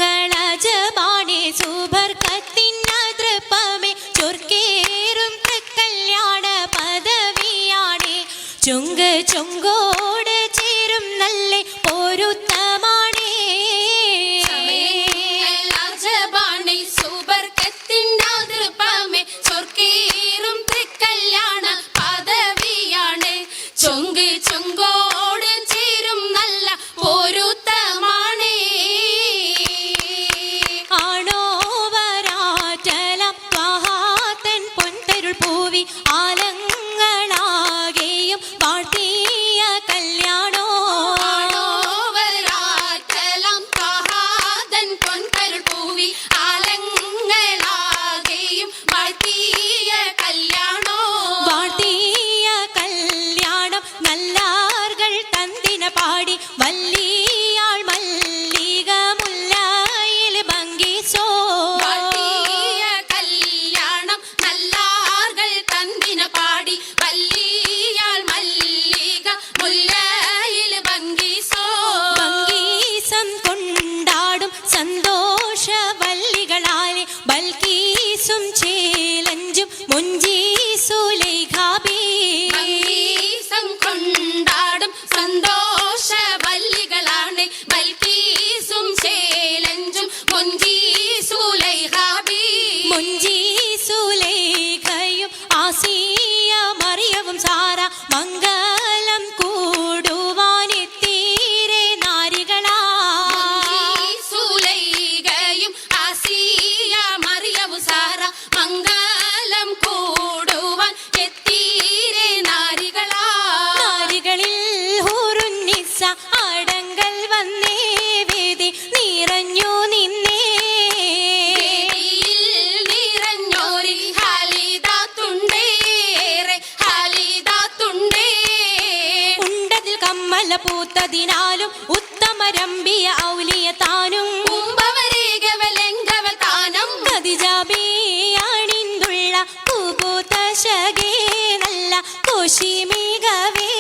സമയങ്ങളജപാണേ സുബർക്കത്തിനതൃപ്പമേ ചൊർക്കേറും കല്യാണ പദവിയാണേ ചൊങ്ക് ചൊങ്കോട് ചേരും നല്ല പൊരുത്തമാണേ സമയങ്ങളജപാണേ സുബർക്കത്തിനതൃപ്പമേ ചൊർക്കേറും കല്യാണ പദവിയാണ് ചൊങ്ക് ചൊങ്കോട് ചേരും നല്ല പൊരുത്തമാണേ പൂവി ആലങ്ങളാകെയും വാഴ്ത്തിയ കല്യാണോ ആണോവരാറ്റലം മഹാതൻ പൊൻകരുൾ പൂവി ആലങ്ങളാകെയും വാഴ്ത്തിയ കല്യാണോ വാഴ്ത്തിയ കല്യാണം നല്ലാർകൾ തന്തിന പാടി വല്ലിയാൾ മല്ലിക മുല്ലയിൽ ഭംഗിസോ പാടി വല്ലിയാൾ മല്ലിക മുല്ലയിൽ ഭംഗീസം കൊണ്ടാടും സന്തോഷ വല്ലികളാലെ ബൽക്കീസും ചേലഞ്ചും മുഞ്ചീസുലൈഖാബി ഭംഗീസം കൊണ്ടാടും സന്തോഷ വല്ലികളാണ് ബൽക്കീസും ചേലഞ്ചും മുഞ്ചീസുലൈഖാബി മുഞ്ചീസുലൈഖയും ആസിയ മറിയവും സാര മംഗലം കൂടുവാനെത്തീരെ നാരികളാ സുലൈഖയും ആസിയ മറിയവും സാര മംഗലം കൂടുവാൻ എത്തീരെ നാരികളാ നാരികളിൽ ഹൂറുന്നിസ അടങ്കൽ വന്നേ വേദി നിറഞ്ഞു നിന്നേ പൂത്തതിനാലും ഉത്തമരമ്പിയ ഔലിയ താനും ഖദീജാബിയാണിന്തുള്ള പൂപൂത്ത ശകേ നല്ല കോശിമികവേ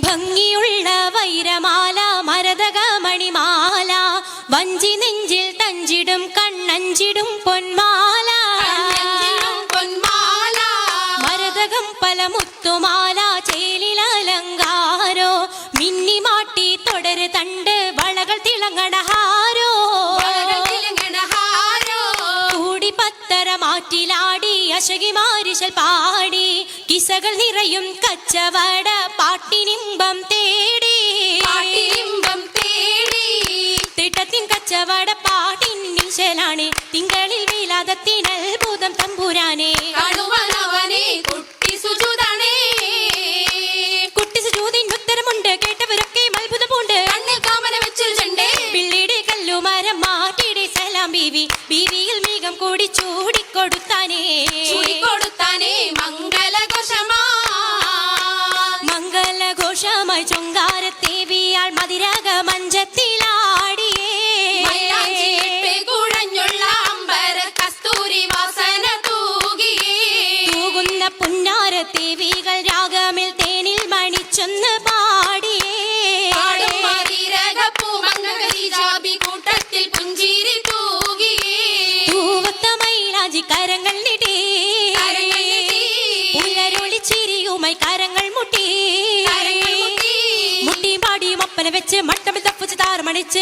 ഭംഗിയുള്ള വൈരമാല മരതകമണിമാല വഞ്ചി നെഞ്ചിൽ തഞ്ചിടും കണ്ണഞ്ചിടും പൊന്മാല മരതകം പല മുത്തുമാല ചേലിലലങ്കാരോ മിന്നിമാട്ടി തുടര് തണ്ട് വളകൾ തിളങ്ങണഹാരോ കൂടി പത്തര മാറ്റിലാടി അശകിമാരിശൽ പാടി കിസകൾ നിറയും കച്ചവട പാട്ടിനിമ്പം തേടി തിട്ടത്തിൻ കച്ചവട പാട്ടിൻ നിശലാണ് തിങ്കളിൽ വീലാതത്തിനത്ഭുതം തമ്പുരാനെ കുട്ടി സുജൂതിൻ ഉത്തരമുണ്ട് കേട്ടവരൊക്കെ അത്ഭുതമുണ്ട് കണ്ണിൽ കാമന വെച്ചൊരു ചണ്ടേ പിള്ളിയുടെ കല്ലുമരം മാറ്റിയുടെ സലാം ബീവി ബീവിയിൽ മീകം കൂടി ചൂടിക്കൊടുത്താനേ മംഗലഘോഷമായി ചൊങ്കാരത്തേവിയാൾ മതിരക മഞ്ചത്തിലാടിയേ തൂകുന്ന പുന്നാരത്തേവികൾ രാഗമിൽ തേനിൽ മണിച്ചൊന്ന് പാടിയേ കൂട്ടത്തിൽ പുഞ്ചിരി തൂവത്ത മൈലാഞ്ചി കരങ്ങൾ നിടേ പുലരൊളിച്ചിരിയുമായി കരങ്ങൾ മുട്ടി മുട്ടി പാടി മപ്പന വെച്ച് മട്ടമിൽ തപ്പുച്ച് താറമണിച്ച്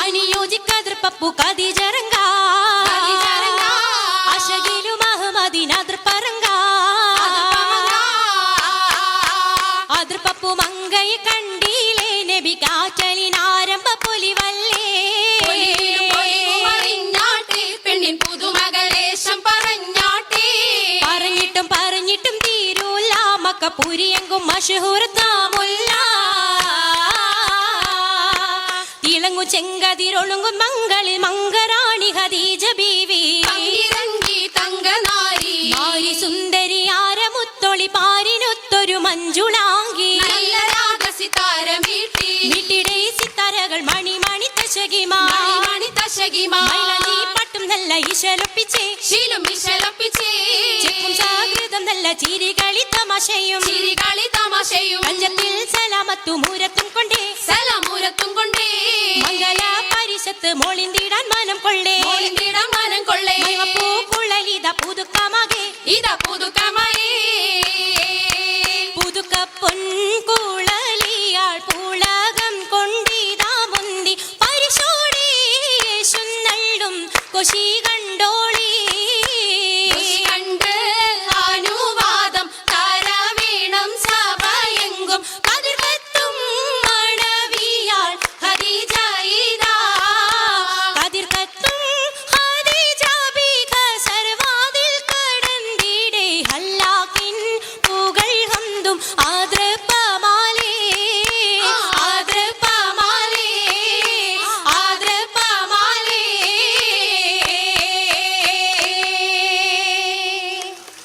അനുയോജിക്കാതിർപ്പപ്പു കദീജറങ്ക അശകിലും അഹമ്മദിനതിർപ്പറങ്ക അതിർപ്പപ്പു മങ്കയെ കണ്ടീലേ നബി കാറ്റലിനാരംഭ പൊലിവല്ലേ പെണ്ണിൻ പുതുമകളേശം പറഞ്ഞിട്ടും തീരൂല മക്കപ്പുരിയെങ്കും മഷഹൂർത്താമുല്ല തിളങ്ങു ചെങ്കതിരൊളുങ്ങും മംഗളിൽ മംഗറാണി ഖദീജ ബീവി നാരി സുന്ദരി ആരമുത്തൊളി പാരിനൊത്തൊരു മഞ്ജുളാങ്കി വീട്ടിടെ സിത്താരകൾ മണി തശകിമാ പട്ട മിശലൊപ്പിച്ചേ ശീലും മിശലൊപ്പിച്ചേ ചെക്കും സാകൃതം നല്ല ചിരികളി തമാശയും ചിരികളി തമാശയും പഞ്ചത്തിൽ സലാമത്തും മൂരത്തും കൊണ്ടേ സലാമൂരത്തും കൊണ്ടേ മംഗല പരിഷത്ത് മോളിന്തിടാൻ മനം കൊള്ളേ മോളിന്തിടാൻ മനം കൊള്ളേ പൂക്കുഴലിത പുതുക്കമാകെ ഇതാ പുതുക്കമായേ പുതുക്ക പൊൻകുഴലിയാൾ പുളകം കൊണ്ടിതാ മുന്തി പരിശോടി യേശുന്നള്ളും കൊശി കണ്ടോളി